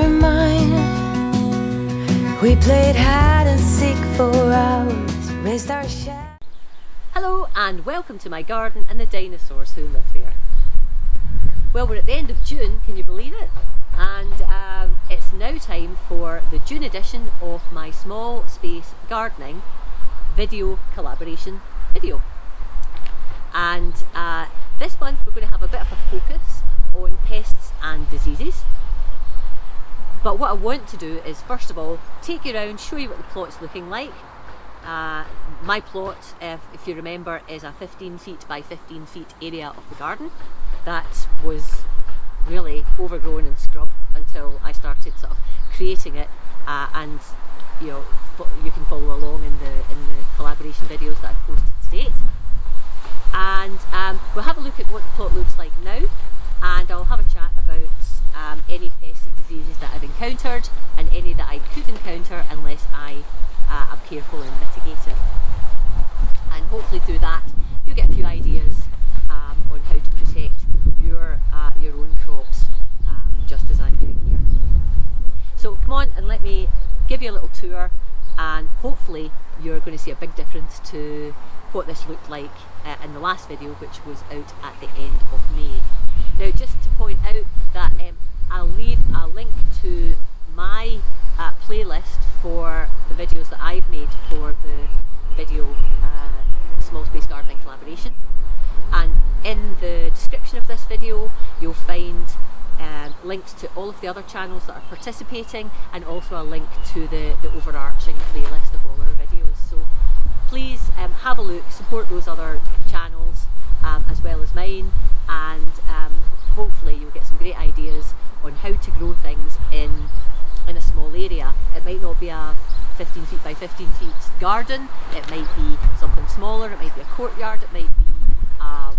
your mind. We played hide and seek for hours, raised our shadow. Hello and welcome to my garden and the dinosaurs who live there. Well, we're at the end of June, can you believe it? And it's now time for the June edition of my small space gardening video collaboration video. And this month we're going to have a bit of a focus on pests and diseases. But what I want to do is first of all take you around, show you what the plot's looking like. My plot, if you remember, is a 15 feet by 15 feet area of the garden that was really overgrown and scrub until I started sort of creating it, and you can follow along in the collaboration videos that I've posted to date. And we'll have a look at what the plot looks like now, and I'll have a chat about any pests and diseases that I've encountered and any that I could encounter unless I am careful in mitigating. And hopefully through that you'll get a few ideas on how to protect your own crops, just as I'm doing here. So come on and let me give you a little tour, and hopefully you're going to see a big difference to what this looked like in the last video, which was out at the end of May. Now, just to point out that I'll leave a link to my playlist for the videos that I've made for the video small space gardening collaboration, and in the description of this video you'll find links to all of the other channels that are participating, and also a link to the overarching playlist of all our videos. So please have a look, support those other channels as well as mine, and hopefully you'll get some great ideas on how to grow things in a small area. It might not be a 15 feet by 15 feet garden, it might be something smaller, it might be a courtyard, it might be a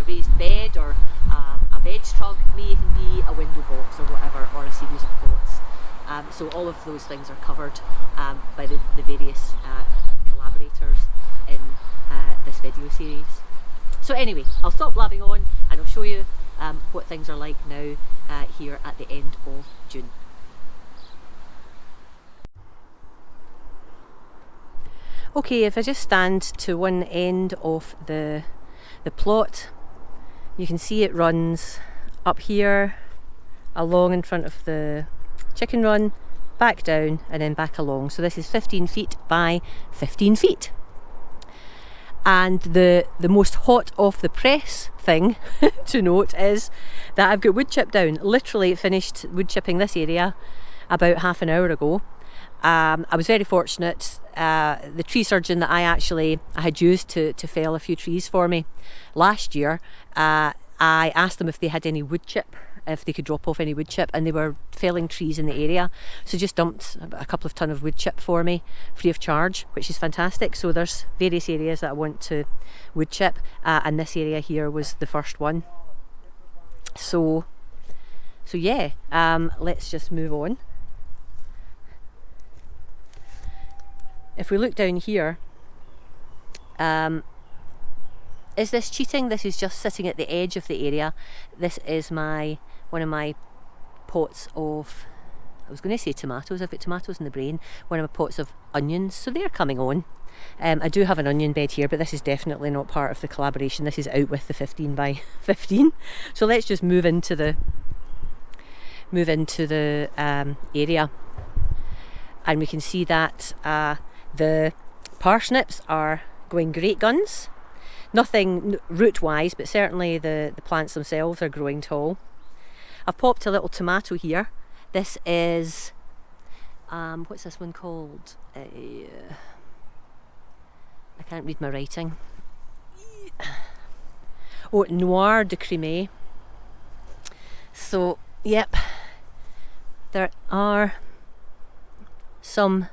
raised bed, or a veg trug, may even be a window box or whatever, or a series of pots. So all of those things are covered by the various collaborators in this video series. So anyway, I'll stop blabbing on and I'll show you what things are like now here at the end of June. Okay, if I just stand to one end of the plot, you can see it runs up here, along in front of the chicken run, back down and then back along. So this is 15 feet by 15 feet. And the most hot off the press thing to note is that I've got wood chip down. Literally finished wood chipping this area about half an hour ago. I was very fortunate. The tree surgeon that I had used to fell a few trees for me last year, I asked them if they had any wood chip, if they could drop off any wood chip, and they were felling trees in the area, so just dumped a couple of ton of wood chip for me free of charge, which is fantastic. So there's various areas that I want to wood chip, and this area here was the first one. So yeah, let's just move on. If we look down here, is this cheating? This is just sitting at the edge of the area. This is one of my pots of, I was going to say tomatoes, I've got tomatoes in the brain, one of my pots of onions, so they're coming on. I do have an onion bed here, but this is definitely not part of the collaboration. This is out with the 15 by 15. So let's just move into the area, and we can see that the parsnips are going great guns. Nothing root wise, but certainly the plants themselves are growing tall. I've popped a little tomato here. This is what's this one called? I can't read my writing. Oh, Noir de Crimée. So yep, there are some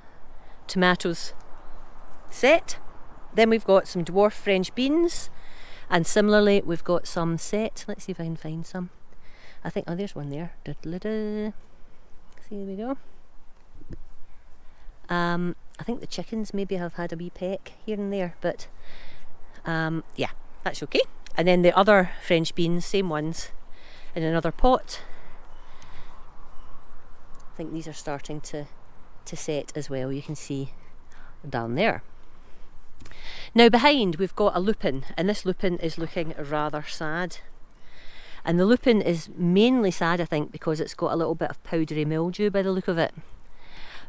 tomatoes set. Then we've got some dwarf French beans, and similarly we've got some set. Let's see if I can find some. I think, oh, there's one there. See, there we go. I think the chickens maybe have had a wee peck here and there, but yeah, that's okay. And then the other French beans, same ones, in another pot. I think these are starting to set as well, you can see down there. Now behind we've got a lupin, and this lupin is looking rather sad. And the lupin is mainly sad, I think, because it's got a little bit of powdery mildew by the look of it.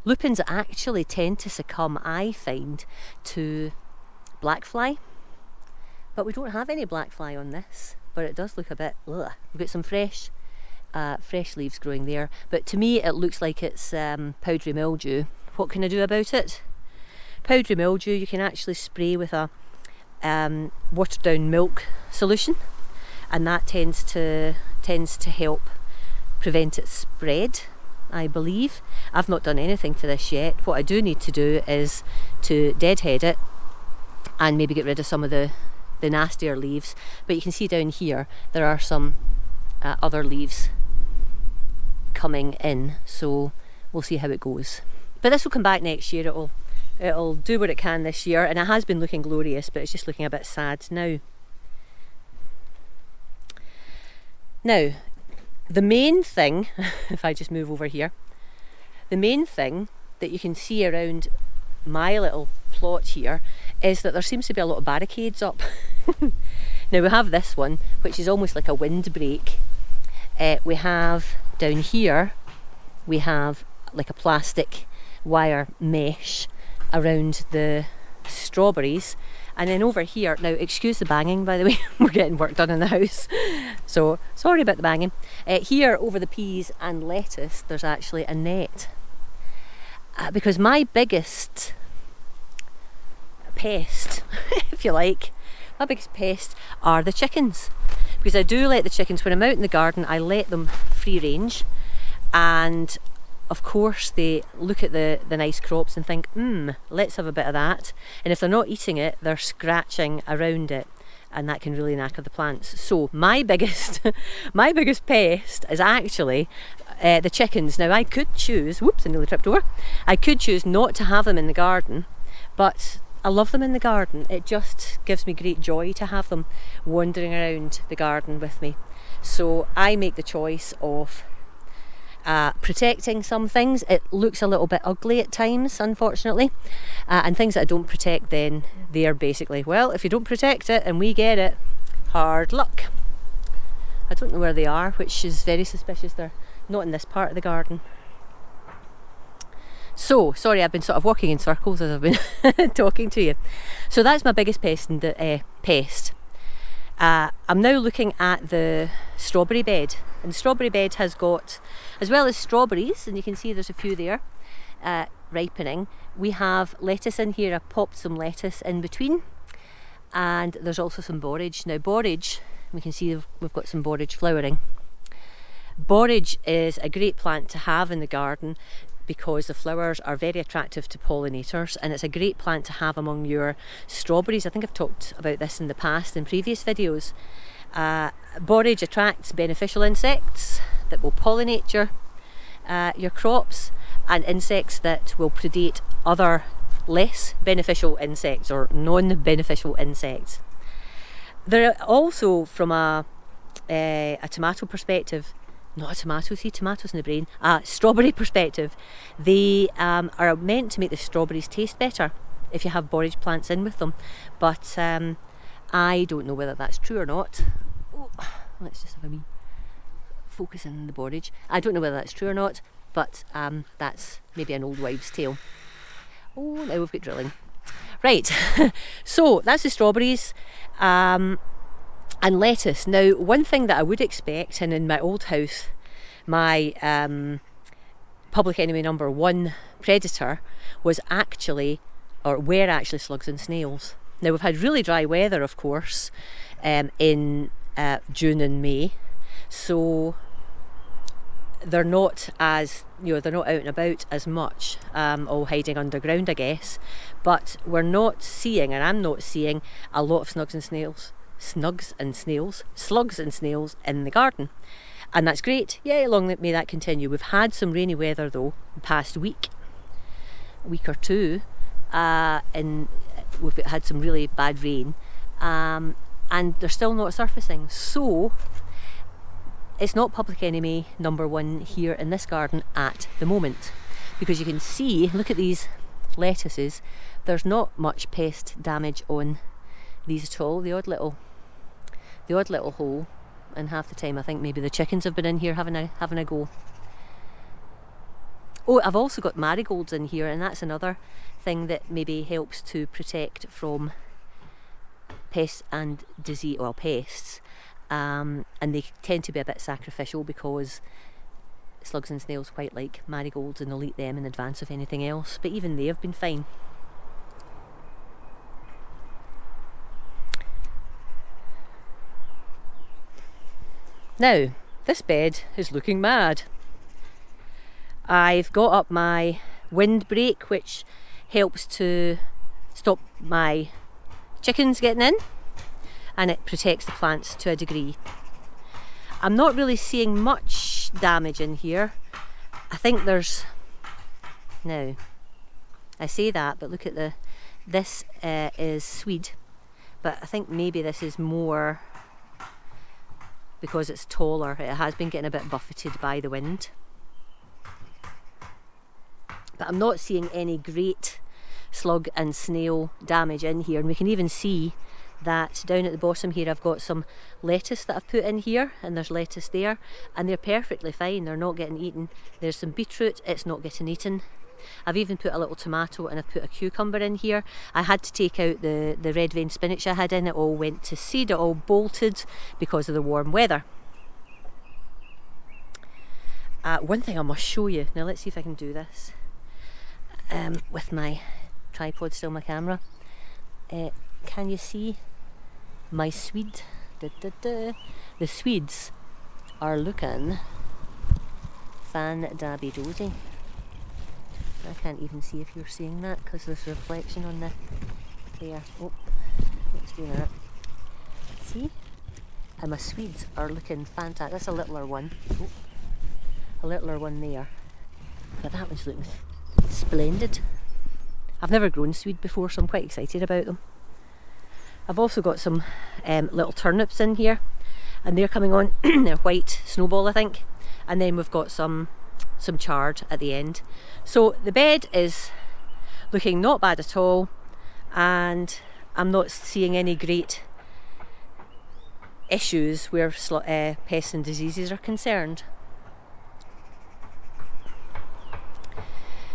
Lupins actually tend to succumb, I find, to black fly. But we don't have any black fly on this, but it does look a bit, ugh. We've got some fresh leaves growing there. But to me it looks like it's powdery mildew. What can I do about it? Powdery mildew you can actually spray with a watered down milk solution, and that tends to help prevent its spread, I believe. I've not done anything to this yet. What I do need to do is to deadhead it and maybe get rid of some of the nastier leaves. But you can see down here there are some other leaves coming in, so we'll see how it goes. But this will come back next year. It'll do what it can this year, and it has been looking glorious, but it's just looking a bit sad now. Now, the main thing, if I just move over here, the main thing that you can see around my little plot here is that there seems to be a lot of barricades up. Now we have this one, which is almost like a windbreak. We have down here, we have like a plastic wire mesh around the strawberries. And then over here, now excuse the banging by the way, we're getting work done in the house, so sorry about the banging. Here over the peas and lettuce there's actually a net, because my biggest pest, if you like, my biggest pest are the chickens. Because I do let the chickens, when I'm out in the garden, I let them free range, and of course they look at the nice crops and think, let's have a bit of that. And if they're not eating it, they're scratching around it, and that can really knacker the plants. So my biggest pest is actually the chickens. Now I could choose, whoops, I nearly tripped over. I could choose not to have them in the garden, but I love them in the garden. It just gives me great joy to have them wandering around the garden with me. So I make the choice of protecting some things. It looks a little bit ugly at times, unfortunately, and things that I don't protect, then they're basically, well, if you don't protect it and we get it, hard luck. I don't know where they are, which is very suspicious. They're not in this part of the garden. So, sorry, I've been sort of walking in circles as I've been talking to you. So that's my biggest pest. I'm now looking at the strawberry bed, and the strawberry bed has got, as well as strawberries, and you can see there's a few there ripening, we have lettuce in here. I popped some lettuce in between, and there's also some borage. Now borage, we can see we've got some borage flowering. Borage is a great plant to have in the garden because the flowers are very attractive to pollinators, and it's a great plant to have among your strawberries. I think I've talked about this in the past in previous videos. Borage attracts beneficial insects that will pollinate your crops, and insects that will predate other less beneficial insects or non-beneficial insects. There are also, from a tomato perspective, not a tomato, see tomatoes in the brain, strawberry perspective, they are meant to make the strawberries taste better if you have borage plants in with them, but I don't know whether that's true or not. Oh, let's just have a wee focus in the borage. I don't know whether that's true or not, but that's maybe an old wives' tale. Oh, now we've got drilling. Right, so that's the strawberries. And lettuce. Now, one thing that I would expect, and in my old house, my public enemy number one predator were actually slugs and snails. Now, we've had really dry weather, of course, in June and May, so they're not as, they're not out and about as much, all hiding underground, I guess. But we're not seeing, and I'm not seeing, a lot of slugs and snails in the garden, and that's great. Yeah, long may that continue. We've had some rainy weather though the past week or two, and we've had some really bad rain, and they're still not surfacing. So it's not public enemy number one here in this garden at the moment, because you can see, look at these lettuces, there's not much pest damage on these at all. The odd little hole, and half the time I think maybe the chickens have been in here having a go. Oh, I've also got marigolds in here, and that's another thing that maybe helps to protect from pests and disease, well, pests, and they tend to be a bit sacrificial because slugs and snails quite like marigolds and they'll eat them in advance of anything else, but even they have been fine. Now, this bed is looking mad. I've got up my windbreak, which helps to stop my chickens getting in, and it protects the plants to a degree. I'm not really seeing much damage in here. I think there's, now I say that, but look at this is swede, but I think maybe this is more because it's taller. It has been getting a bit buffeted by the wind. But I'm not seeing any great slug and snail damage in here, and we can even see that down at the bottom here I've got some lettuce that I've put in here, and there's lettuce there, and they're perfectly fine, they're not getting eaten. There's some beetroot, it's not getting eaten. I've even put a little tomato and I've put a cucumber in here. I had to take out the red vein spinach I had in, it all went to seed, it all bolted because of the warm weather. One thing I must show you, now let's see if I can do this with my tripod, still my camera. Can you see my swede? The swedes are looking fan-dabby-dozy. I can't even see if you're seeing that because there's reflection on the there. Oh, let's do that. See? And my swedes are looking fantastic. That's a littler one. Oh, a littler one there. But that one's looking splendid. I've never grown swede before, so I'm quite excited about them. I've also got some little turnips in here, and they're coming on. They're white snowball, I think. And then we've got some chard at the end. So the bed is looking not bad at all, and I'm not seeing any great issues where pests and diseases are concerned.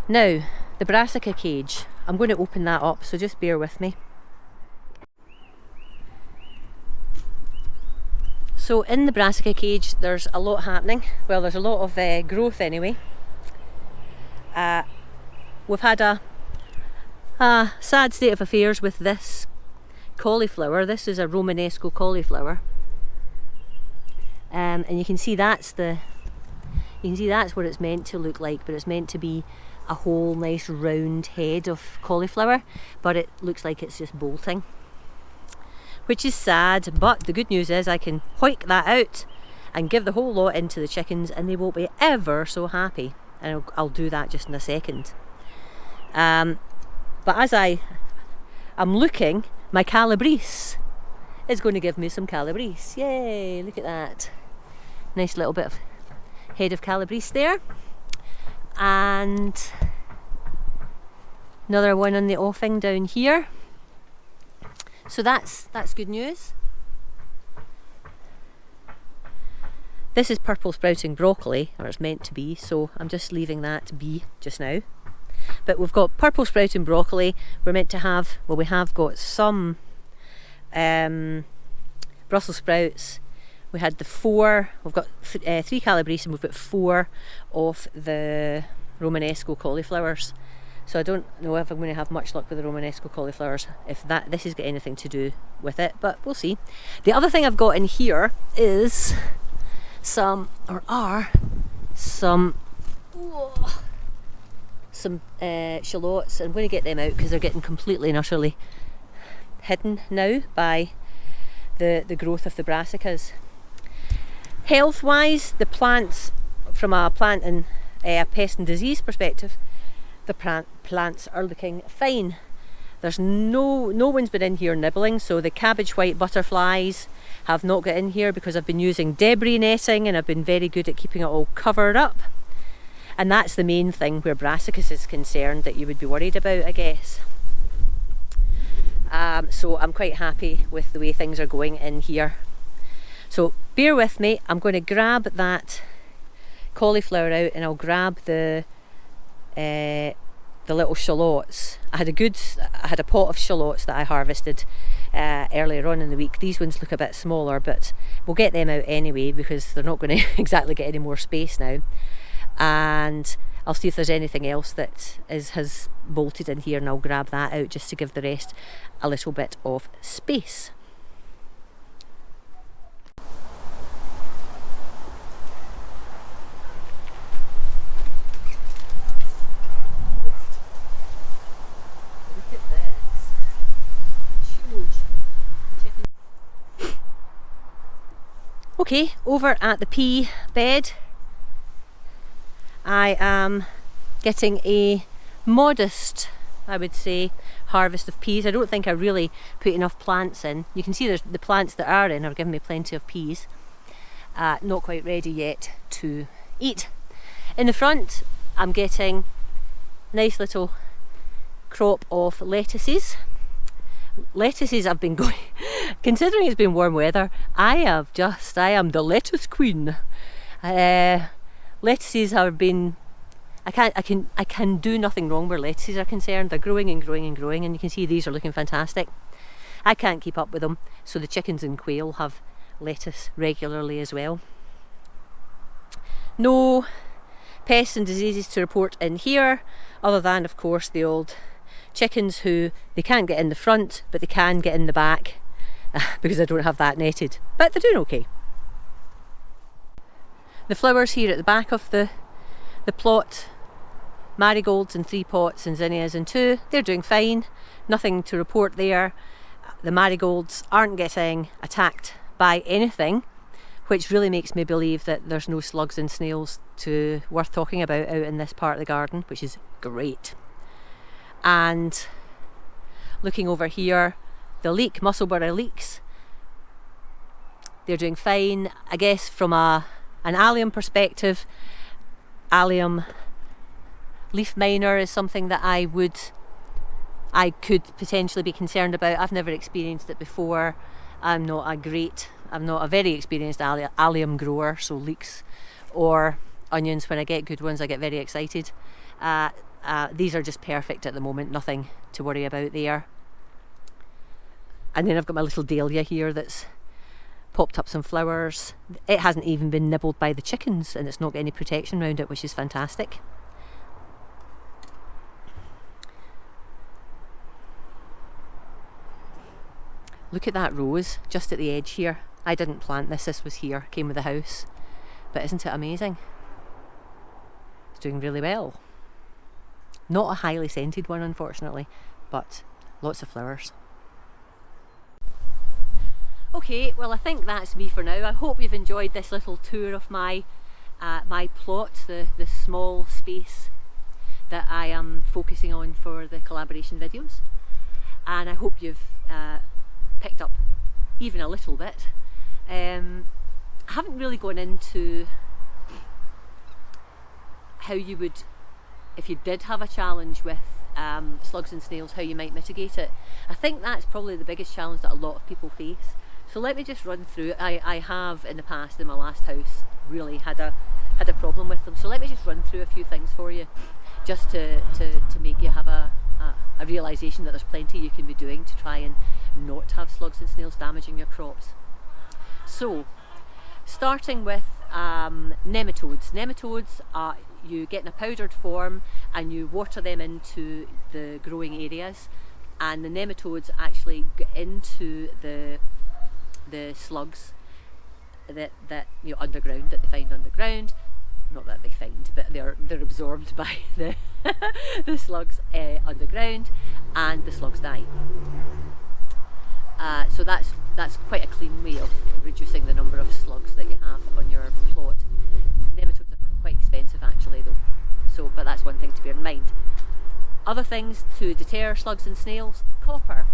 Now, the Brassica cage, I'm going to open that up, so just bear with me. So in the Brassica cage there's a lot happening. Well, there's a lot of growth anyway. We've had a sad state of affairs with this cauliflower. This is a Romanesco cauliflower, and you can see that's what it's meant to look like, but it's meant to be a whole nice round head of cauliflower, but it looks like it's just bolting, which is sad. But the good news is I can hoik that out and give the whole lot into the chickens, and they will be ever so happy, and I'll do that just in a second. But as I'm looking, my calabrese is going to give me some calabrese. Yay, look at that. Nice little bit of head of calabrese there. And another one on the offing down here. So that's good news. This is purple sprouting broccoli, or it's meant to be, so I'm just leaving that be just now. But we've got purple sprouting broccoli. We're meant to have, well, we have got some Brussels sprouts. We had we've got 3 calabrese, and we've got 4 of the Romanesco cauliflowers. So I don't know if I'm going to have much luck with the Romanesco cauliflowers, if this has got anything to do with it, but we'll see. The other thing I've got in here is some shallots. I'm going to get them out because they're getting completely and utterly hidden now by the growth of the brassicas. Health wise, the plants, from a plant and a pest and disease perspective, the plants are looking fine. There's no one's been in here nibbling, so the cabbage white butterflies have not got in here because I've been using debris netting and I've been very good at keeping it all covered up. And that's the main thing where Brassicas is concerned that you would be worried about, I guess. So I'm quite happy with the way things are going in here. So bear with me, I'm going to grab that cauliflower out and I'll grab the little shallots. I had a pot of shallots that I harvested earlier on in the week. These ones look a bit smaller, but we'll get them out anyway because they're not going to exactly get any more space now. And I'll see if there's anything else that has bolted in here, and I'll grab that out just to give the rest a little bit of space. Look at this. Huge chicken. Okay, over at the pea bed, I am getting a modest, I would say, harvest of peas. I don't think I really put enough plants in. You can see there's the plants that are in are giving me plenty of peas. Not quite ready yet to eat. In the front, I'm getting a nice little crop of lettuces. Lettuces I've been going, considering it's been warm weather, I am the lettuce queen. Lettuces have been, I can do nothing wrong where lettuces are concerned. They're growing and growing and growing, and you can see these are looking fantastic. I can't keep up with them, so the chickens and quail have lettuce regularly as well. No pests and diseases to report in here, other than of course the old chickens who they can't get in the front, but they can get in the back because I don't have that netted, but they're doing okay. The flowers here at the back of the plot, marigolds in 3 pots and zinnias in 2, they're doing fine, nothing to report there. The marigolds aren't getting attacked by anything, which really makes me believe that there's no slugs and snails worth talking about out in this part of the garden, which is great. And looking over here, the musselburgh leeks, they're doing fine. I guess from an allium perspective, allium leaf miner is something that I could potentially be concerned about. I've never experienced it before. I'm not a very experienced allium grower, so leeks or onions, when I get good ones I get very excited. These are just perfect at the moment, nothing to worry about there. And then I've got my little dahlia here that's popped up some flowers. It hasn't even been nibbled by the chickens, and it's not got any protection around it, which is fantastic. Look at that rose just at the edge here. I didn't plant this was here, came with the house. But isn't it amazing? It's doing really well. Not a highly scented one, unfortunately, but lots of flowers. Okay, well I think that's me for now. I hope you've enjoyed this little tour of my plot, the small space that I am focusing on for the collaboration videos. And I hope you've picked up even a little bit. I haven't really gone into how you would, if you did have a challenge with slugs and snails, how you might mitigate it. I think that's probably the biggest challenge that a lot of people face. So let me just run through it. I have in the past, in my last house, really had a problem with them. So let me just run through a few things for you, just to make you have a realisation that there's plenty you can be doing to try and not have slugs and snails damaging your crops. So, starting with nematodes. Nematodes are, you get in a powdered form and you water them into the growing areas, and the nematodes actually get into the slugs that underground, that they find underground. Not that they find, but they're absorbed by the the slugs underground, and the slugs die. So that's quite a clean way of reducing the number of slugs that you have on your plot. Nematodes are quite expensive actually though, but that's one thing to bear in mind. Other things to deter slugs and snails: copper.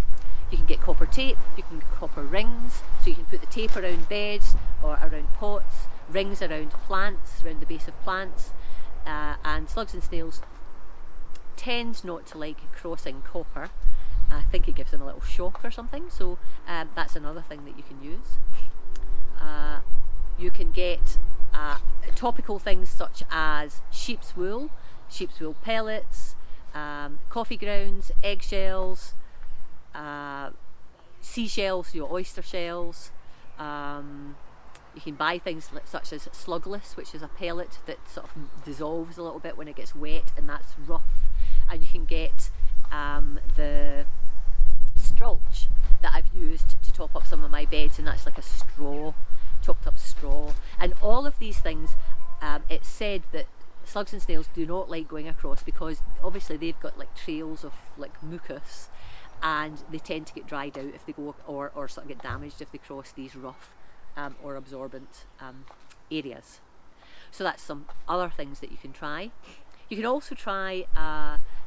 You can get copper tape, you can get copper rings, so you can put the tape around beds or around pots, rings around plants, around the base of plants, and slugs and snails tend not to like crossing copper. I think it gives them a little shock or something, so that's another thing that you can use. You can get topical things such as sheep's wool pellets, coffee grounds, eggshells, seashells, oyster shells. You can buy things such as slugless, which is a pellet that sort of dissolves a little bit when it gets wet, and that's rough. And you can get the strulch that I've used to top up some of my beds, and that's like a straw, chopped up straw. And all of these things, it's said that slugs and snails do not like going across because obviously they've got like trails of like mucus, and they tend to get dried out if they go, or sort of get damaged if they cross these rough or absorbent areas. So that's some other things that you can try. You can also try,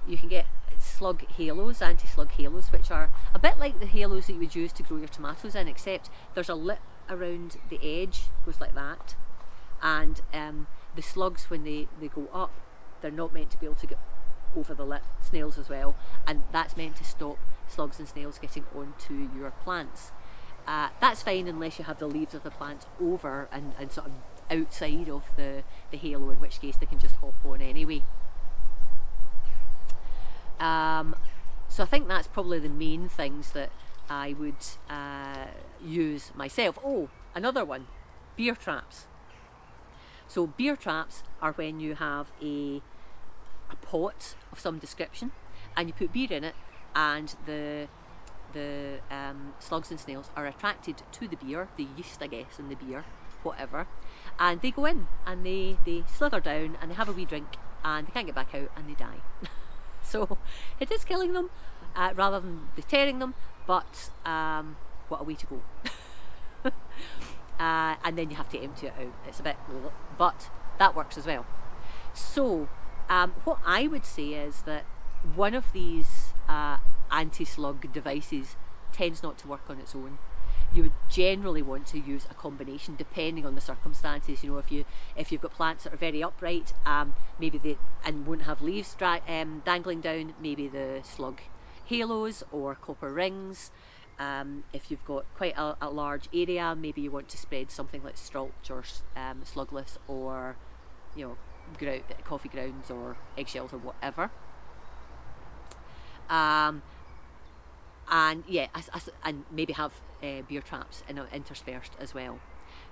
you can get slug halos, anti-slug halos, which are a bit like the halos that you would use to grow your tomatoes in, except there's a lip around the edge, goes like that, and the slugs, when they go up, they're not meant to be able to get over the lip, snails as well, and that's meant to stop slugs and snails getting onto your plants. That's fine unless you have the leaves of the plant over and sort of outside of the halo, in which case they can just hop on anyway. So I think that's probably the main things that I would use myself. Oh, another one, beer traps. So beer traps are when you have a pot of some description and you put beer in it, and the slugs and snails are attracted to the beer, the yeast I guess in the beer, whatever, and they go in and they slither down and they have a wee drink and they can't get back out and they die. So it is killing them rather than deterring them, but what a way to go. And then you have to empty it out. It's a bit, but that works as well. So what I would say is that one of these anti-slug devices tends not to work on its own. You would generally want to use a combination depending on the circumstances. If you've got plants that are very upright, maybe they won't have leaves dangling down, maybe the slug halos or copper rings. If you've got quite a large area, maybe you want to spread something like strulch or slugless, or coffee grounds or eggshells or whatever. And yeah, and maybe have beer traps interspersed as well.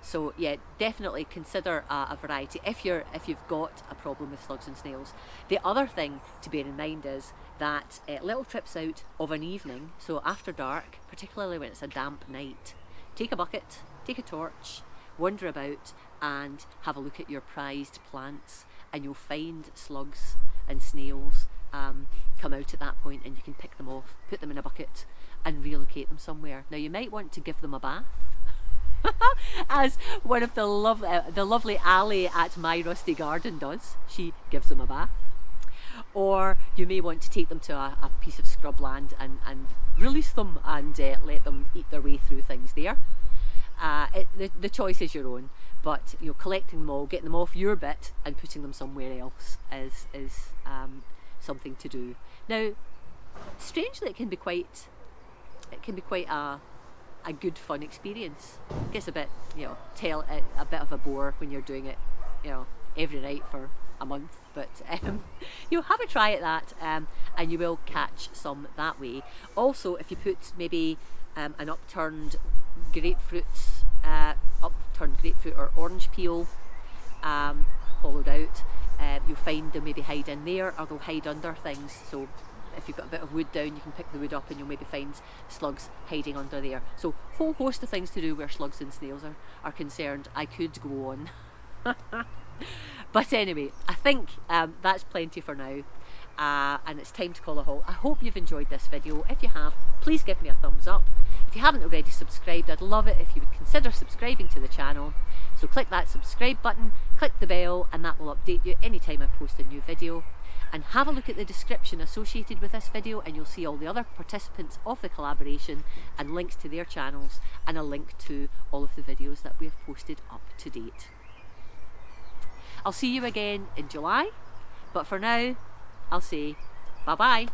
So yeah, definitely consider a variety if you've got a problem with slugs and snails. The other thing to bear in mind is that little trips out of an evening, so after dark, particularly when it's a damp night, take a bucket, take a torch, wander about and have a look at your prized plants, and you'll find slugs and snails come out at that point, and you can pick them off, put them in a bucket and relocate them somewhere. Now you might want to give them a bath as one of the lovely Ali at My Rusty Garden does. She gives them a bath. Or you may want to take them to a piece of scrubland and release them and let them eat their way through things there. The choice is your own, but collecting them all, getting them off your bit and putting them somewhere else is something to do. Now, strangely, it can be quite a good fun experience. It gets a bit a bit of a bore when you're doing it every night for a month, but have a try at that, and you will catch some that way. Also, if you put maybe an upturned grapefruit or orange peel hollowed out, you'll find they'll maybe hide in there, or they'll hide under things. So if you've got a bit of wood down, you can pick the wood up and you'll maybe find slugs hiding under there. So whole host of things to do where slugs and snails are concerned. I could go on. But anyway, I think that's plenty for now, and it's time to call a halt. I hope you've enjoyed this video. If you have, please give me a thumbs up. If you haven't already subscribed, I'd love it if you would consider subscribing to the channel. So click that subscribe button, click the bell, and that will update you anytime I post a new video. And have a look at the description associated with this video and you'll see all the other participants of the collaboration and links to their channels and a link to all of the videos that we have posted up to date. I'll see you again in July, but for now I'll say bye bye.